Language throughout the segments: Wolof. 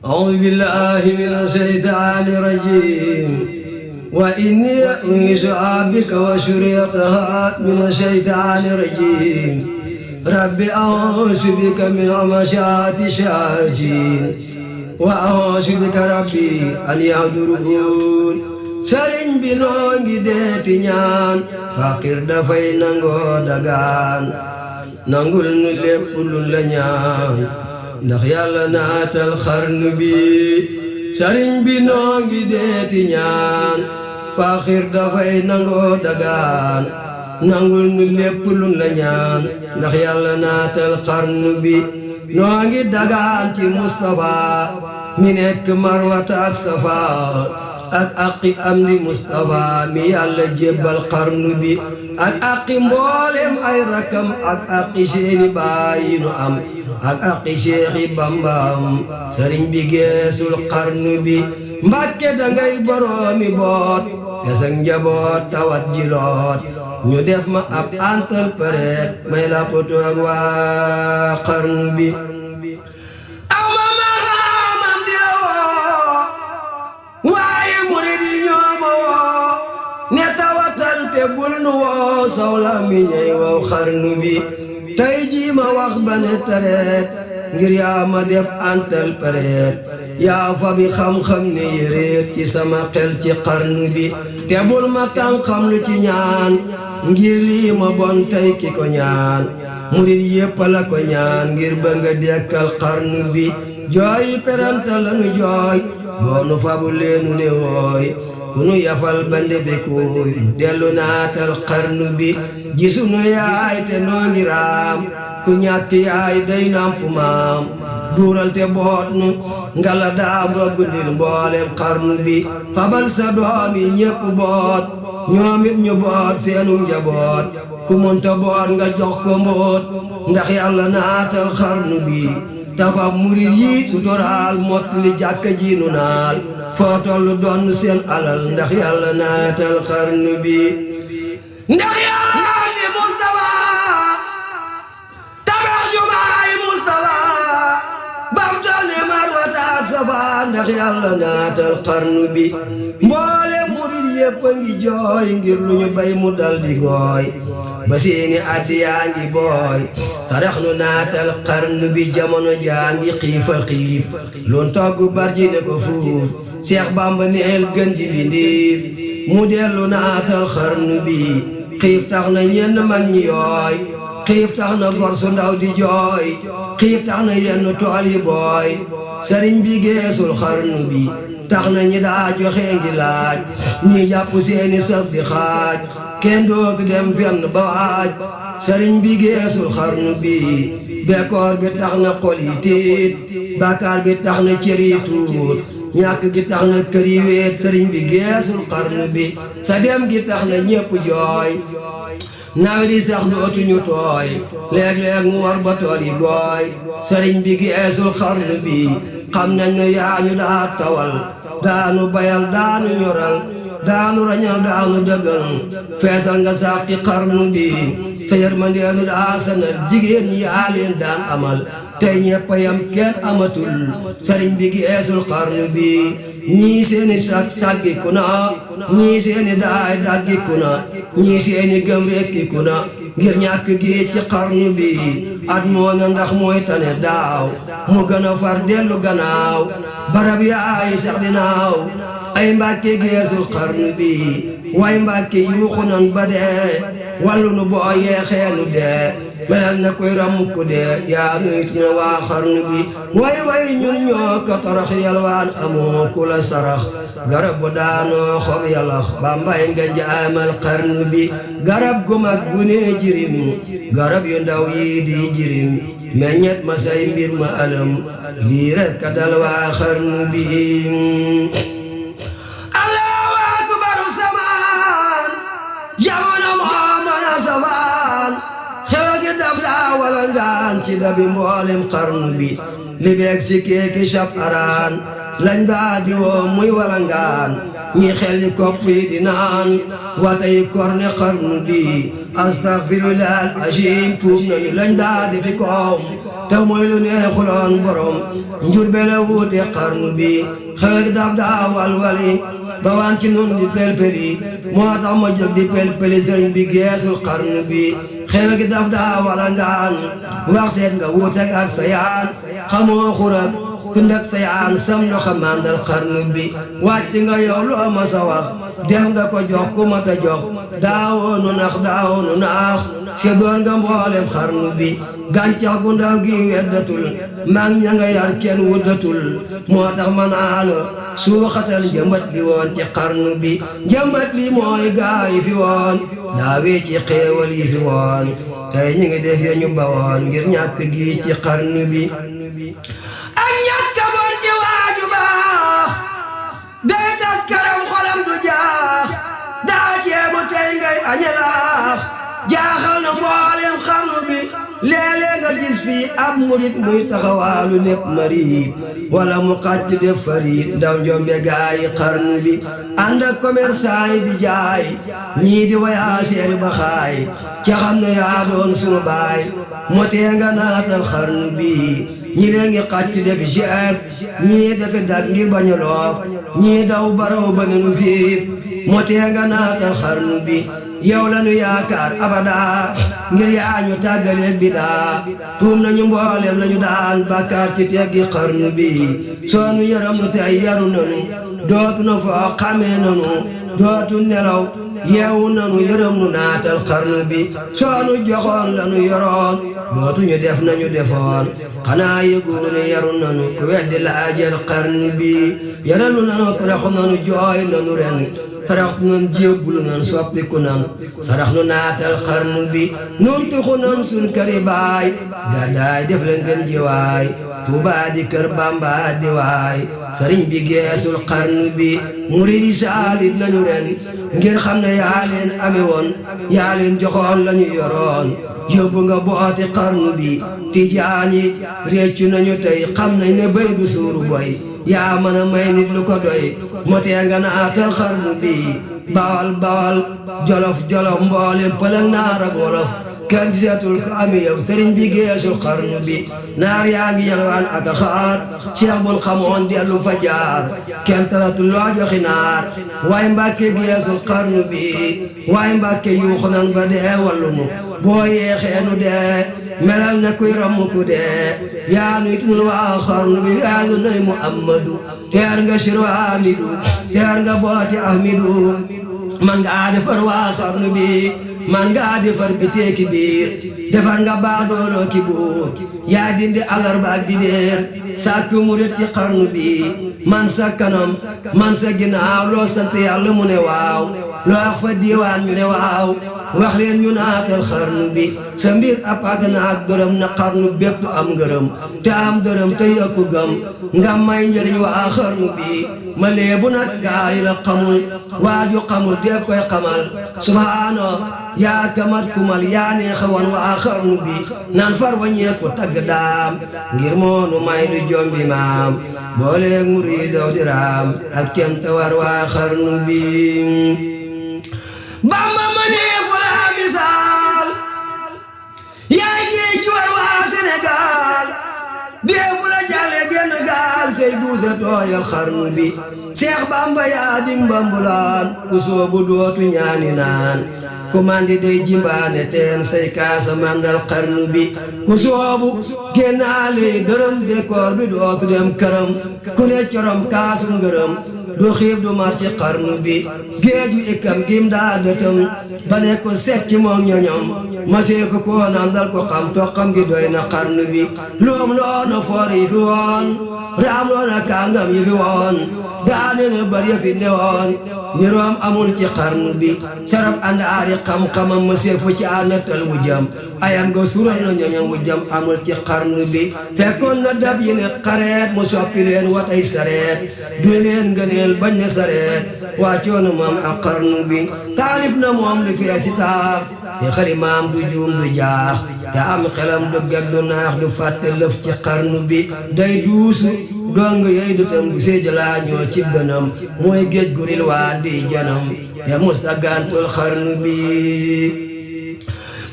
أعوذ بالله من الشيطان الرجيم وإني أعيذها بك وذريتها من الشيطان الرجيم رب أعوذ بك من همزات الشياطين وأعوذ بك ربي أن يحضرون sëriñ bi noo ngi deeti ñaan faqir dafay nangoo dagaan nangul nu lépp luñ la ñaan ndax yàlla naatal xarnu bi sëriñ bi noo ngi deeti ñaan faqir dafay nangoo dagaan nangul nu lépp luñ la ñaan ndax yàlla naatal xarnu bi noo ngi dagaan ci Mustafa mi nekk Marwata ak Safa ak aqi am di Mustafa mi yàlla jébbal xarnu bi ak aqi mboolem ay rakam ak aqi seeni baay yi nu am ak aqi Seexi Bambam sëriñ bi geesul xarnu bi Mbàkke dangay boroomi boot gesag njaboot tawat jiloot ñu def ma ab antal pareet may la poto ak waa xarnu bi ne tawatal te bul nu woo sawla mi ñey wow xarnu bi tey jii ma wax ba ne tareet ngir yaa ma def antal pareet yaa fa bi xam-xam ne yéreet ci sama xel ci xarnu bi te bul ma tànqam lu ci ñaan ngir lii ma bon tey ki ko ñaan murit yépp la ko ñaan ngir ba nga dekkal xarnu bi jooyi peranta lanu jooy boonu fabu leenu ne wooy kunu yafal bande be kuy dellu naatal xarnu bi gisunu yaay te noo ngi raam ku ñàkk yaay day nampu maam duural te boot nu ngala daam roggundil mboolem xarnu bi fabal sa doom yi ñépp boot ñoomit ñu boot seenu njaboot ku munta boot nga jox ko mboot ndax yàlla naatal xarnu bi dafa murit yi sutoraal mot li jàkka ji nu naal foo tollu doon seen alal ndax yàlla naatal xarnu bi ndax yàlla di Mustafa tabax jumaay Mustafa bam tol ne Marwata ak Safa ndax yàlla naatal xarnu bi mboole murit yépp a ngi jooy ngir lu ñu bay mu dal di gooy ba seeni addi yaa ngi booy sarax nu naatal xarnu bi jamono jaa ngi xiifa xiif loon togg barji ne ko fuuf Seex Bamba neel gën ji bi ndiif mu dellu naatal xarnu bi xiif tax na ñenn mag ñi yooy xiif tax na gor su ndaw di jooy xiif tax na yenn tool yi booy sëriñ bi geesul xarnu bi tax na ñi daa joxe ngi laaj ñi jàpp seeni sas di xaaj kenn dootu dem fenn ba waaj sëriñ bi geesul xarnu bi bekkoor bi tax na xol yi tiit bàkkaar bi tax na cër yi tuut ñàkk gi tax na kër yi weet sëriñ bi geesul xarnu bi sa dem gi tax na ñépp jooy nawet yi sax dootuñu tooy léeg-léeg mu war ba tool yi gooy sëriñ bi geesul xarnu bi xam nañ ne yaa ñu daa tawal daanu bayal daanu ñoral daanu rañal daanu dëggal feesal nga sàqi xarnu bi sa yërmandeenu daa sanal jigéen ñi yaa leen daan amal tey ñépp a yam kenn amatul sëriñ bi geesul xarnu bi ñii seeni sàggiku na ñii seeni daay daggiku na ñii seeni gëm rekkiku na ngir ñàkk gi ci xarnu bi at moo na ndax mooy tane daaw mu gën a far dellu gannaaw barab yaay sax dinaaw ay Mbàkke geesul xarnu bi way Mbàkke yuuxu nan ba dee wàllu nu boo yeexeenu dee melal na koy ramukku dee yaa nuy tina waa xarnu bi way ñun ñoo ko torox yalwaan amoo ku la sarax garab bu daanoo xob yalax Bambay nga jaamal xarnu bi garab gu mag gu nee jirim garab yu ndaw yi di jirim meññet ma say mbir ma alam lii rek ka dal waa xarnu bi walangaan ci dabi mboolem xarnu bi li beeg ci keeki sab araan lañ daa di woo muy walangaan ñi xel ni kopp yi di naan watay korne xarnu bi astaghfirullah al azim tuub nañu lañ daa di fi koom te mooy lu neexuloon borom njur bele wuute xarnu bi xeweg daf daa walwali ba waan ci nun di pelpeli moo tax ma jóg di pelpeli sëriñ bi geesul xarnu bi xeweg daf daa wala ngaan wax seet nga wuuteg ak sa yaan xamoo xurak kundak sa yaan sam loxa mandal xarnu bi wàcc nga yow loo ma sa wax def nga ko jox ku ma ta jox daawoonu naax sedoon nga mboolem xarnu bi gàncax gu ndaw gi weddatul mag ña nga yar kenn wuddatul moo tax ma naa la suuxatal njëmbat li woon ci xarnu bi njëmbat li mooy gaa yi fi woon daawee ci xéewal yi fi woon tey ñu ngi def ya ñu bawoon ngir ñàkk gi ci xarnu bi ak ñàkk boon ci waaju baax day tas karam xolam du jaax daa ceebu tey ngay añelaax jaaxal na mboolem xarnu bi léeg-léeg nga gis fii ab murit muy taxawaalu nepp marit wala mu xàcc def farit ndaw njombe gaayi xarnu bi ànd ak commerçant yi di jaay ñii di voyageur ba xaay ca xam ne yaa doon sunu baay motee nga naatal xarnu bi ñi lee ngi xàcc defi chef ñii defi dag ngir bañu loof ñii daw baraw ba nenu fiif motee nga naatal xarnu bi yow lanu yaakaar abada ngir yaa ñu tàggaleeg bidaa tuum nañu mboolem lañu daan bàkkaar ci teggi xarnu bi soonu yaram nu tey yaru nanu dootu na foo xamee nanu dootu nelaw yeewu nanu yërëm nu naatal xarnu bi soonu joxoon lanu yoroon dootu ñu def nañu defoon xanaa yëguune yaru nanu ku weddi laajal xarnu bi yaral nu nanu raxu nanu jooy nanu ren sarax nun jébbulu nan soppiku nan sarax nu naatal xarnu bi nun tuxu nan sun këri baay gàddaay def la ngeen jiwaay Tuubaa di kër Bamba di waay sëriñ bi geesul xarnu bi murid saalit nañu ren ngir xam ne yaa leen ame woon yaa leen joxoon lañu yoroon yóbbu nga booti xarnu bi tijaan yi réccu nañu tey xam nañ ne bay du suuru boy yaa mën a may nit lu ko doy motee nga naatal xarnu bi bawal bawal jolof jolof mboolem pëlëg naar ak wolof kenn seetul ko ami yow sëriñ bi geesul xarnu bi naar yaa ngi yalwaan ak a xaar cheikh bul xamoon dellu fa jaar kenn talatul loo joxi naar waaye mbàkke geesul xarnu bi waaye mbàkke yuuxu nan ba dee wallu nu boo yeexee nu dee melal na kuy ramm ku dee yaa nuy tunul waa xarnu bi yaasu nay muhammadu teer nga siru amidu teer nga booti ahmidu man ngaa defar waa xarnu bi man ngaa defar bi teeki biir defar nga baadooloo ki buur yaa dindi alarba ak di déer sàkk murit ci xarnu bi man sa kanam man sa ginnaaw loo sant yàlla mu ne waaw loo wax fa diiwaan ñu ne waaw wax leen ñu naatal xarnu bi sa mbir apag na ak gërëm na xarnu bépp am ngërëm te am dërëm te yokku gëm nga may njëriñ waa xarnu bi ma leebu nag gaay la xamul waaju xamul def koy xamal subhaano yaa kamat kumal yaa neexawoon waa xarnu bi naan far wañeeku tagg daam ngir moonu may du jombi maam booleeg muriidaw diraam ak cemta war waa xarnu bi Bamba ma neefu la misaal yaa géej ci war waa Sénégal deefu la jàlle genn gaal say buuse tooyal xarnu bi Seex Bamba yaa di mbambulaan ku soobu dootu ñaani naan ku mandi day jimbaane teen say kaasa mandal xarnu bi ku soobu génnaale dërëm dékoor bi dootu dem këram ku ne corom kaasu ngërëm du xiif du mar ci xarnu bi géeju ikam gim daa dëtëm ba ne ko secc moom ñoñom maseefu ko nandal ko xam toqam gi doy na xarnu bi loom loona foor yi fi woon raam loona kàngam yi fi woon daane na bari ya fi ne woon niroom amul ci xarnu bi sarab àndaari xam-xamam maseefu ci ànnatal wu jam ayam nga sural na ñoñom wu jam amul ci xarnu bi fekkoon na dab yi ne xareet mu soppi leen watay sareet du leen ngëneel bañ na sareet wàccoona moom ak xarnu bi taalif na moom lu feesi taax te xalimaam du juum du jaax te am xelam du gag du naax du fàtte lëf ci xarnu bi day duusu dong yey du tam du seejalaa ñoo ci bënam mooy géej guril waa di janam te musta gàntul xarnu bi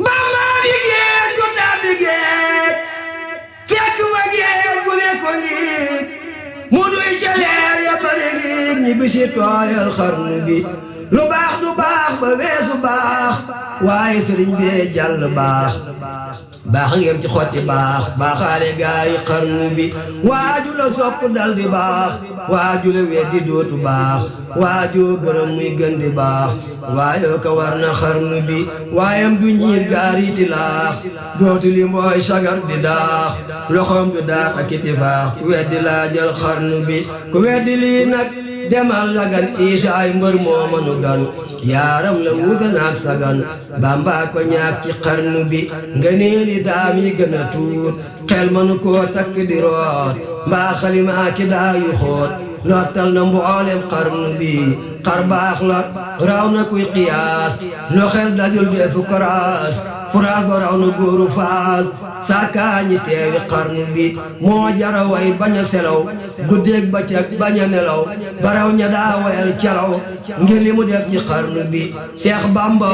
Bamba di géej ku tàbbi géej fi ñi bisi tooyal xarnu bi lu baax du baax ba weesu baax waaye sëriñ bee jàll baax baax ngeen ci xotti baax baaxaale gaay xarnu bi waaju la sopp dal di baax waaju la weddi dootu baax waajoo gërëm muy gën di baax waayoo ka war na xarnu bi waayam du ñiir gaariti laax dootu li mooy sagar di daax loxoom du daax ak itifaax ku weddi laajal xarnu bi ku weddi lii nag demal la gan isaay mbër moo mënu gan yaaram la wuuta naak sagan Bamba ko ñaak ci xarnu bi nga neeli daam yi gën a tuut xel mënu koo takk di root mbaa xalimaa ki daa yu xóot lottal na mboolem xarnu bi xar baax la raw na kuy xiyaas loo xel dajul defu koraas furaas ba raw na góoru faas saakaañi teewi xarnu bi moo jara way bañ a selaw guddeeg bëccëg bañ a nelaw baraw ña daa wayal calaw ngir li mu def ci xarnu bi Seex Bamba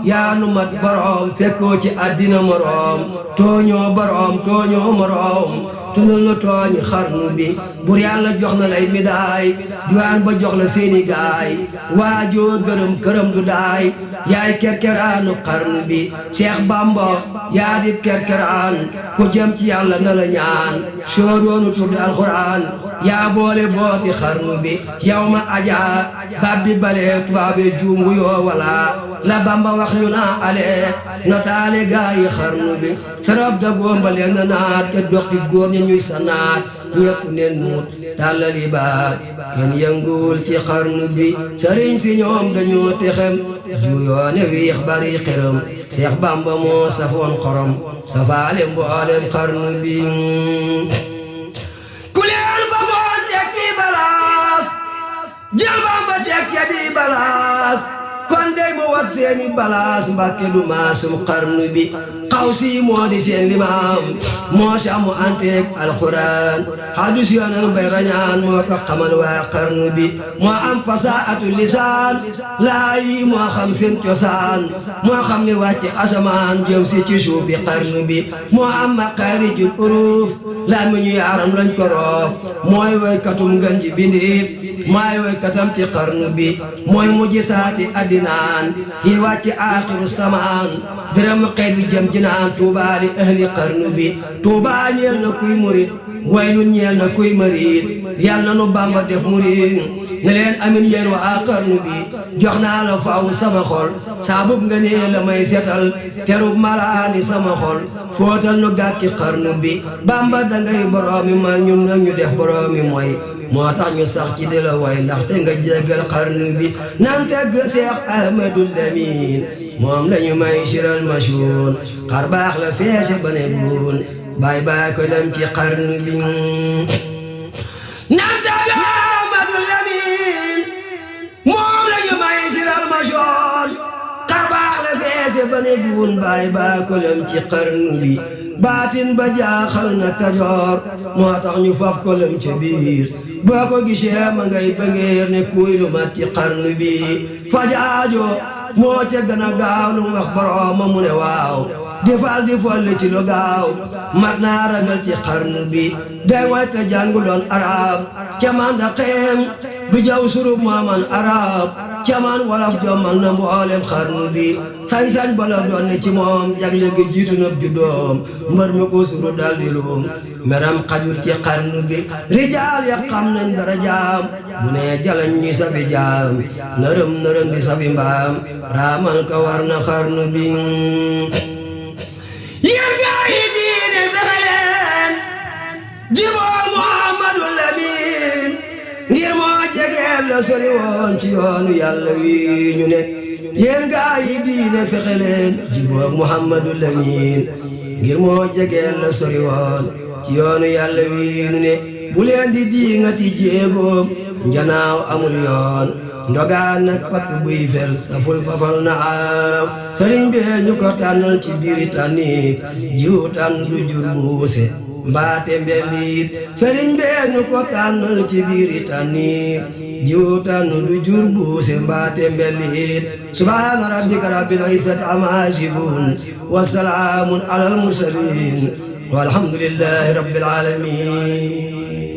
yaa nu mat boroom fekkoo ci àddina moroom tooñoo boroom tooñoo moroom tunul nu tooñi xarnu bi bur yàlla jox na lay midaay diwaan ba jox la seeni gaay waajoo gërëm këram du daay yaay kerkeraanu xarnu bi Seex Bamba yaa di kerkeraan ku jëm ci yàlla na la ñaan soo doonu tuddi alxuraan yaa boole booti xarnu bi yow ma ajaa bab di bale tubaabe juum wu yoo wala la Bamba wax ñu naa ale notaale gaayi xarnu bi sarab da góomba leen na naat te doqi góor ña ñuy sa naat ñépp neen muut tàllali baat kenn yëngul ci xarnu bi sëriñ si ñoom dañoo texem juyoone wiix bari xeram Seex Bamba moo safoon xorom safaale mboolem xarnu bi ku leen fa moon teg ci balaas jël Bamba teg ca di balaas kon dey mu wat seeni balaas Mbàkke du maasum xarnu bi xaw si moo di seen limaam moo samu anteeg alxuraan hadus yoonal bay rañaan moo ko xamal waa xarnu bi moo am fasaatu lisaan laa yi moo xam seen cosaan moo xam li wàcce asamaan jëm si ci suufi xarnu bi moo am maqaarijul uruuf laa mi ñu yaaram lañ ko roof mooy woykatum ngën ji bindiif mooy woykatam ci xarnu bi mooy mujji saati addinaan yi wàcce aaxiru samaan biram xeet wi jëm jinaan tuubaa li ahli xarnu bi tuubaa ñeel na kuy murit waylun ñeel na kuy marit yal na nu Bamba def murit ne leen amin yéen waa xarnu bi jox naa la faaw sama xol saabub nga nee la may setal terub malaani sama xol footal nu gàkki xarnu bi Bamba dangay boroomi ma ñun na ñu def boroomi mooy moo tax ñu sax ci di la way ndaxte nga jéggal xarnu bi nan teg Seex Ahmadul Lamin moom lañu may siral masuun xar baax la feese ba ne buun baay baay ko dem ci xarnu bi nan teg Ahmadul Lamin moom lañu may siral masuun xar baax la feese ba ne buun baay baay ko dem ci xarnu bi baatin ba jaaxal na Kajoor moo tax ñu faf ko lëm ca biir boo ko gisee ma ngay bëngeer ne kuy lu mat ci xarnu bi fajaajo moo ca gën a gaaw lu wax borooma mu ne waaw di folli ci lu gaaw mat naa ragal ci xarnu bi day way te jànguloon arab ca man da xeem du jaw surub mooman arab ca man wolof jommal na mboolem xarnu bi sañ-sañ bala doon ne ci moom jagle gi jiitu na juddoom mbër mi ko suru dal di luum meram xajul ci xarnu bi rijaal ya xam nañ dara jaam bu ne jalañ ñuy safi jaam nërëm nërëm di safi mbaam raamal ka war na xarnu bi yéen gaa yi diine fexe leen jiboor Muhammadul Lamin ngir moo jegeel la sori woon ci yoonu yàlla wi ñu ne yéen gaa yi diine fexe leen jiboor Muhammadul Lamin ngir moo jegeel la sori woon ci yoonu yàlla wi ñu ne bu leen di diingati jéegoom njanaaw amul yoon ndogaan nag pakk buy fel saful fafal na aaw sëriñ bee ñu ko tànnal ci biiri tànniit jiw tànn du jur buuse mbaate mbelliit sëriñ bee ñu ko tànnal ci biiri tànniit jiw tànn du jur buuse mbaate mbelliit subhaana rabbika rabbil izzati ammaa yasifuun wa salaamun alal mursaliin walhamdulillahi rabbil aalamiin